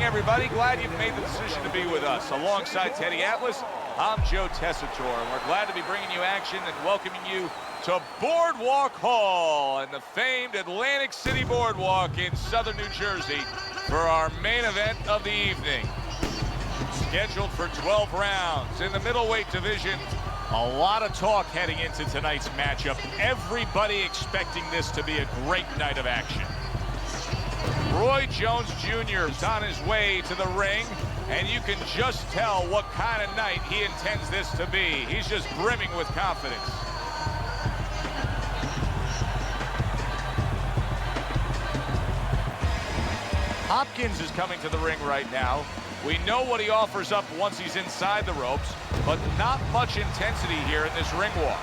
evening, everybody. Glad you've made the decision to be with us. Alongside Teddy Atlas, I'm Joe Tessitore, and we're glad to be bringing you action and welcoming you to Boardwalk Hall and the famed Atlantic City Boardwalk in southern New Jersey for our main event of the evening. Scheduled for 12 rounds in the middleweight division. A lot of talk heading into tonight's matchup. Everybody expecting this to be a great night of action. Roy Jones Jr. is on his way to the ring, and you can just tell what kind of night he intends this to be. He's just brimming with confidence. Hopkins is coming to the ring right now. We know what he offers up once he's inside the ropes, but not much intensity here in this ring walk.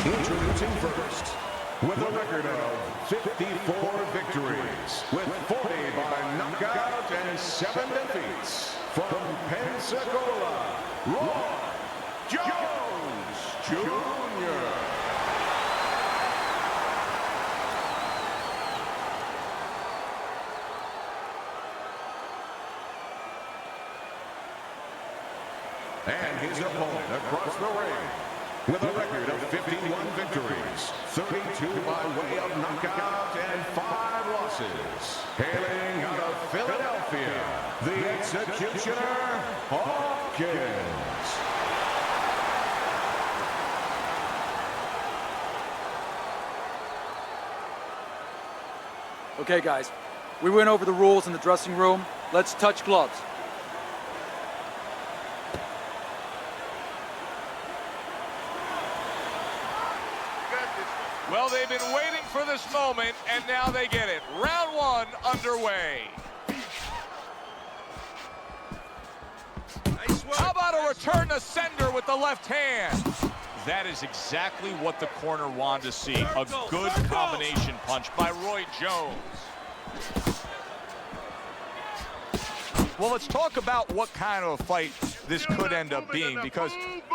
Introducing first, with a record of 54 victories, with 40 by knockout and 7 defeats, from Pensacola, Roy Jones Jr. And his opponent across the ring, with a record of 51 victories, 32 by way of knockout, and 5 losses. Hailing out of Philadelphia, the Executioner, Hopkins. Okay, guys, we went over the rules in the dressing room. Let's touch gloves. Well, they've been waiting for this moment, and now they get it. Round 1 underway. How about a return to sender with the left hand? That is exactly what the corner wanted to see. A good combination punch by Roy Jones. Well, let's talk about what kind of a fight this could end up being, because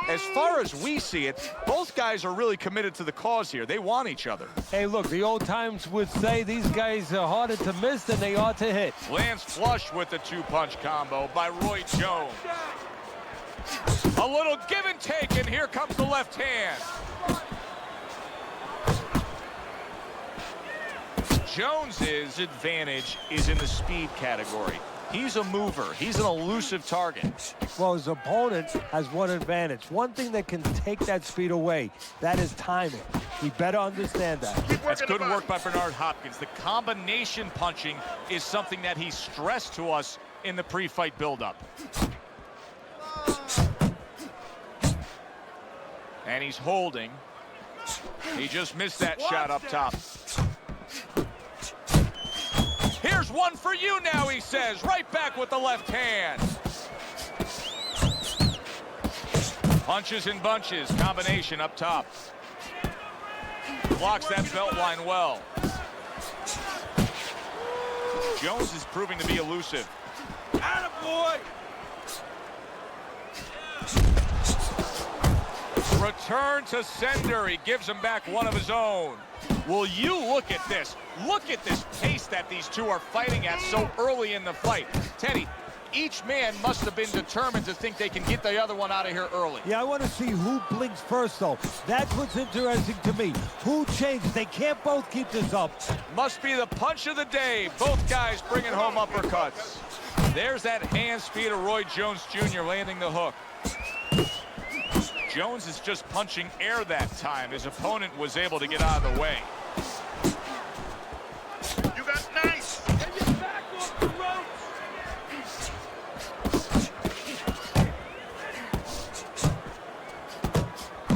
as far as we see it, both guys are really committed to the cause here. They want each other. Hey, look, the old times would say these guys are harder to miss than they are to hit. Lands flush with the 2-punch combo by Roy Jones. A little give and take, and here comes the left hand. Jones's advantage is in the speed category. He's a mover. He's an elusive target. Well, his opponent has one advantage. One thing that can take that speed away, that is timing. He better understand that. That's good work by Bernard Hopkins. The combination punching is something that he stressed to us in the pre-fight buildup. And he's holding. He just missed that shot up top. Here's one for you now, he says. Right back with the left hand. Punches and bunches. Combination up top. Blocks that belt line well. Jones is proving to be elusive. Attaboy! Return to sender. He gives him back one of his own. Will you look at this? Look at this pace that these two are fighting at so early in the fight. Teddy, each man must have been determined to think they can get the other one out of here early. Yeah, I want to see who blinks first, though. That's what's interesting to me. Who changes? They can't both keep this up. Must be the punch of the day. Both guys bringing home uppercuts. There's that hand speed of Roy Jones Jr. landing the hook. Jones is just punching air that time. His opponent was able to get out of the way. You got nice. And you're back off the ropes.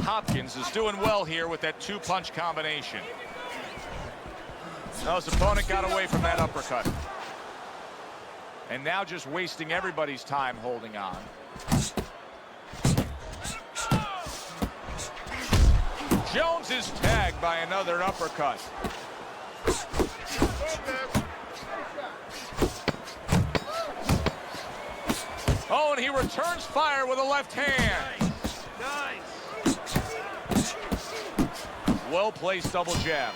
Hopkins is doing well here with that 2-punch combination. Now his opponent got away from that uppercut. And now just wasting everybody's time holding on. Jones is tagged by another uppercut. Oh, and he returns fire with a left hand. Nice. Well-placed double jab.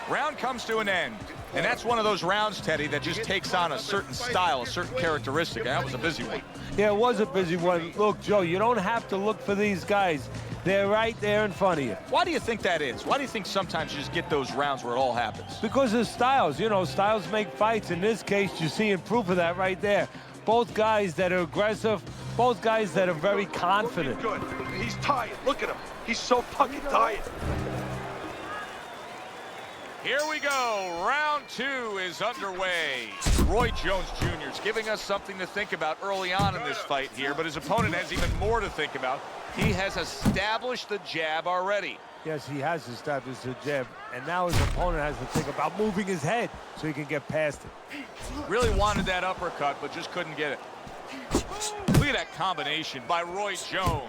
Round comes to an end. And that's one of those rounds, Teddy, that just takes on a certain style, a certain characteristic. And that was a busy one. Yeah, it was a busy one. Look, Joe, you don't have to look for these guys. They're right there in front of you. Why do you think that is? Why do you think sometimes you just get those rounds where it all happens? Because of styles. You know, styles make fights. In this case, you're seeing proof of that right there. Both guys that are aggressive, both guys that are very confident. Good. He's tired. Look at him. He's so fucking tired. Here we go. Round 2 is underway. Roy Jones Jr. is giving us something to think about early on in this fight here, but his opponent has even more to think about. He has established the jab already. Yes, he has established the jab, and now his opponent has to think about moving his head so he can get past it. Really wanted that uppercut, but just couldn't get it. Look at that combination by Roy Jones.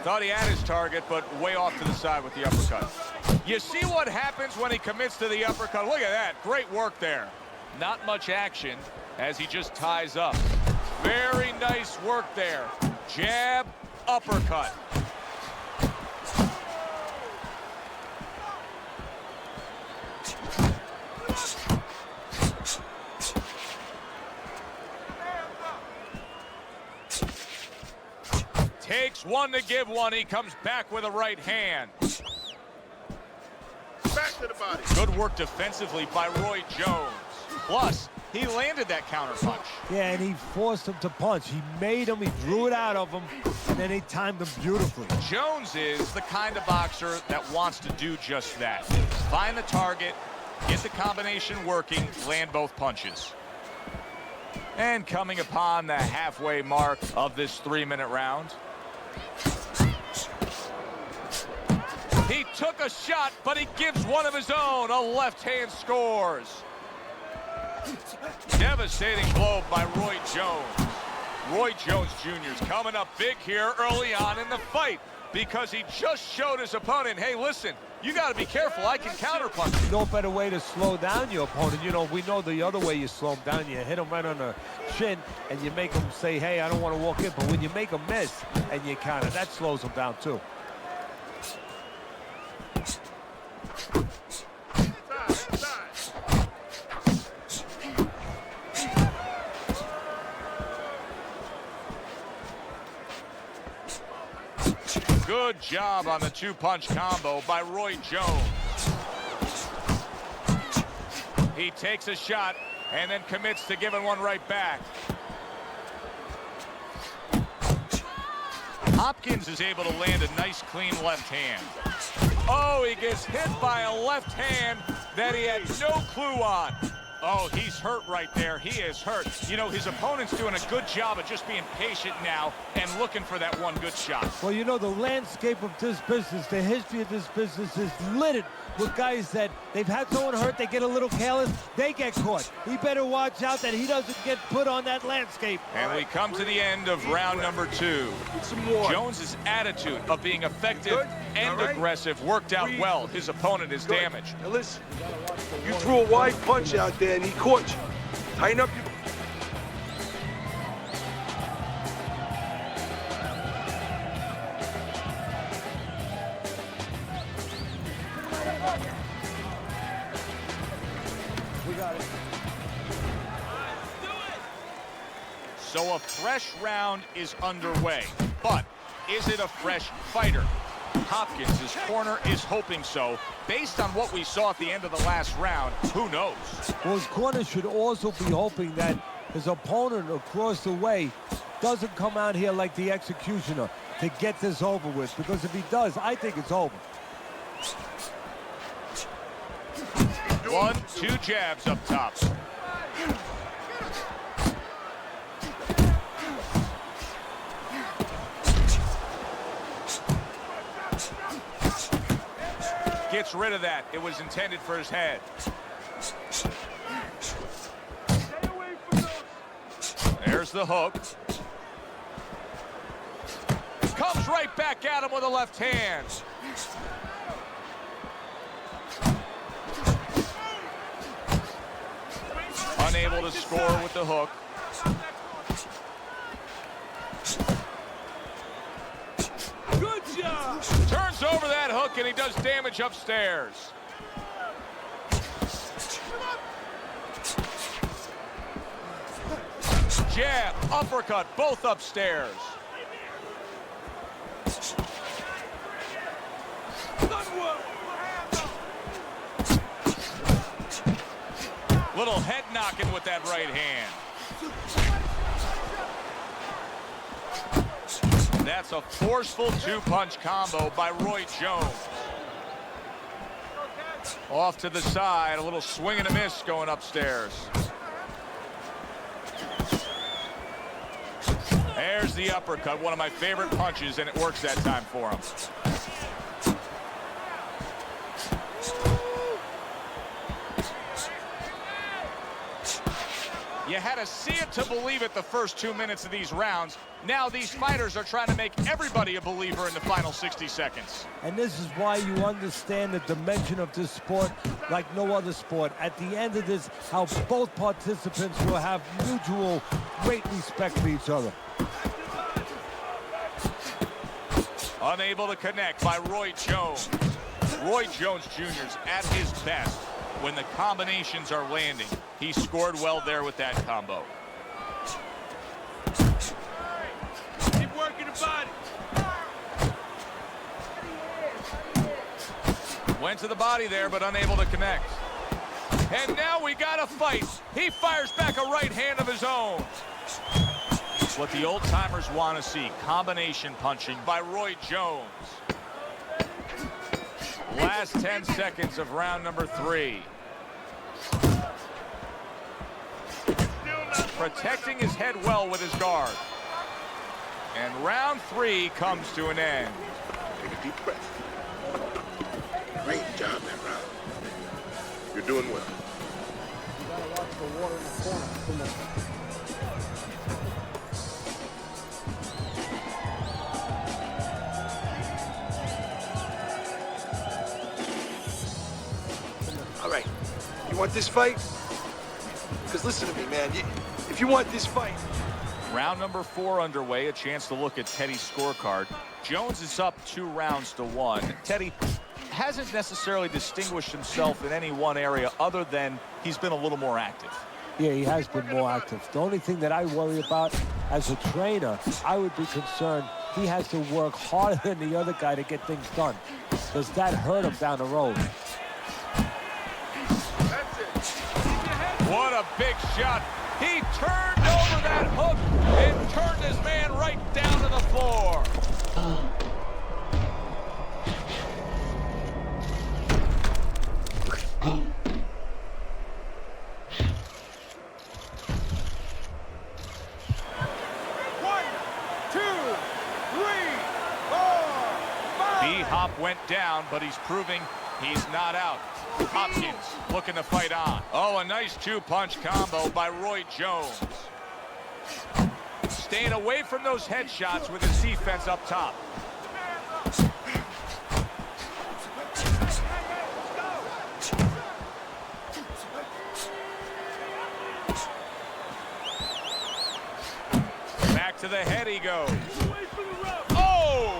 Thought he had his target, but way off to the side with the uppercut. You see what happens when he commits to the uppercut. Look at that. Great work there. Not much action as he just ties up. Very nice work there. Jab, uppercut. Takes one to give one. He comes back with a right hand. Back to the body. Good work defensively by Roy Jones. Plus, he landed that counterpunch. Yeah, and he forced him to punch. He made him, he drew it out of him, and then he timed him beautifully. Jones is the kind of boxer that wants to do just that. Find the target, get the combination working, land both punches. And coming upon the halfway mark of this 3-minute round. He took a shot, but he gives one of his own. A left hand scores. Devastating blow by Roy Jones. Roy Jones Jr. is coming up big here early on in the fight because he just showed his opponent, hey, listen, you got to be careful. I can counterpunch. No better way to slow down your opponent. You know, we know the other way you slow him down. You hit him right on the shin, and you make him say, hey, I don't want to walk in. But when you make him miss and you counter, that slows him down, too. Good job on the two-punch combo by Roy Jones. He takes a shot and then commits to giving one right back. Hopkins is able to land a nice, clean left hand. Oh, he gets hit by a left hand that he had no clue on. Oh, he's hurt right there. He is hurt. You know, his opponent's doing a good job of just being patient now and looking for that one good shot. Well, you know, the landscape of this business, the history of this business is littered with guys that they've had someone hurt, they get a little careless, they get caught. He better watch out that he doesn't get put on that landscape. And we come to the end of round number 2. Jones's attitude of being effective and aggressive worked out well. His opponent is damaged. Now listen, you threw a wide punch out there and he caught you. Tighten up your... We got it. So a fresh round is underway, but is it a fresh fighter? Hopkins, his corner, is hoping so. Based on what we saw at the end of the last round, who knows? Well, his corner should also be hoping that his opponent across the way doesn't come out here like the executioner to get this over with, because if he does, I think it's over. 1-2 jabs up top. Gets rid of that. It was intended for his head. There's the hook. Comes comes right back at him with a left hand. Unable to score with the hook. Good job. Turns over that hook, and he does damage upstairs. Jab, uppercut, both upstairs. Little head knocking with that right hand. That's a forceful two-punch combo by Roy Jones. Off to the side, a little swing and a miss going upstairs. There's the uppercut, one of my favorite punches, and it works that time for him. You had to see it to believe it the first 2 minutes of these rounds. Now these fighters are trying to make everybody a believer in the final 60 seconds. And this is why you understand the dimension of this sport like no other sport. At the end of this, how both participants will have mutual great respect for each other. Unable to connect by Roy Jones. Roy Jones Jr.'s at his best when the combinations are landing. He scored well there with that combo. Keep working the body. Went to the body there, but unable to connect. And now we got a fight. He fires back a right hand of his own. What the old-timers want to see, combination punching by Roy Jones. Last 10 seconds of round number 3. Protecting his head well with his guard. And round 3 comes to an end. Take a deep breath. Great job, man, brother. You're doing well. You gotta watch the water in the corner. All right. You want this fight? Because listen to me, man. If you want this fight. Round number 4 underway. A chance to look at Teddy's scorecard. Jones is up 2-1. Teddy hasn't necessarily distinguished himself in any one area other than he's been a little more active. Yeah, he has been more active. The only thing that I worry about as a trainer, I would be concerned he has to work harder than the other guy to get things done. Does that hurt him down the road? What a big shot. He turned over that hook and turned his man right down to the floor. B-Hop went down, but he's proving he's not out. Hopkins looking to fight on. Oh, a nice two-punch combo by Roy Jones. Staying away from those headshots with his defense up top. Back to the head he goes. Oh!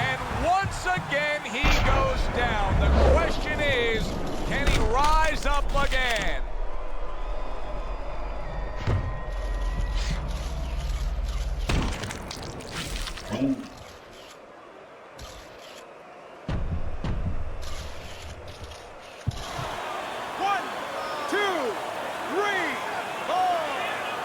And once again he goes down. The question is, can he rise up again? One, two, three, four,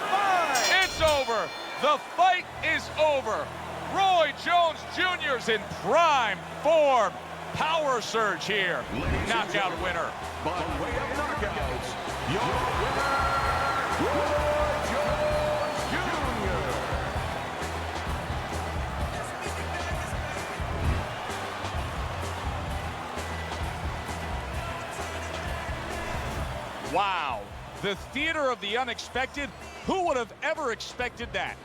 five. It's over. The fight is over. Roy Jones Jr.'s in prime form. Power surge here. Knockout winner. By way of knockouts, your winner, Roy Jones Jr. Wow. The theater of the unexpected. Who would have ever expected that?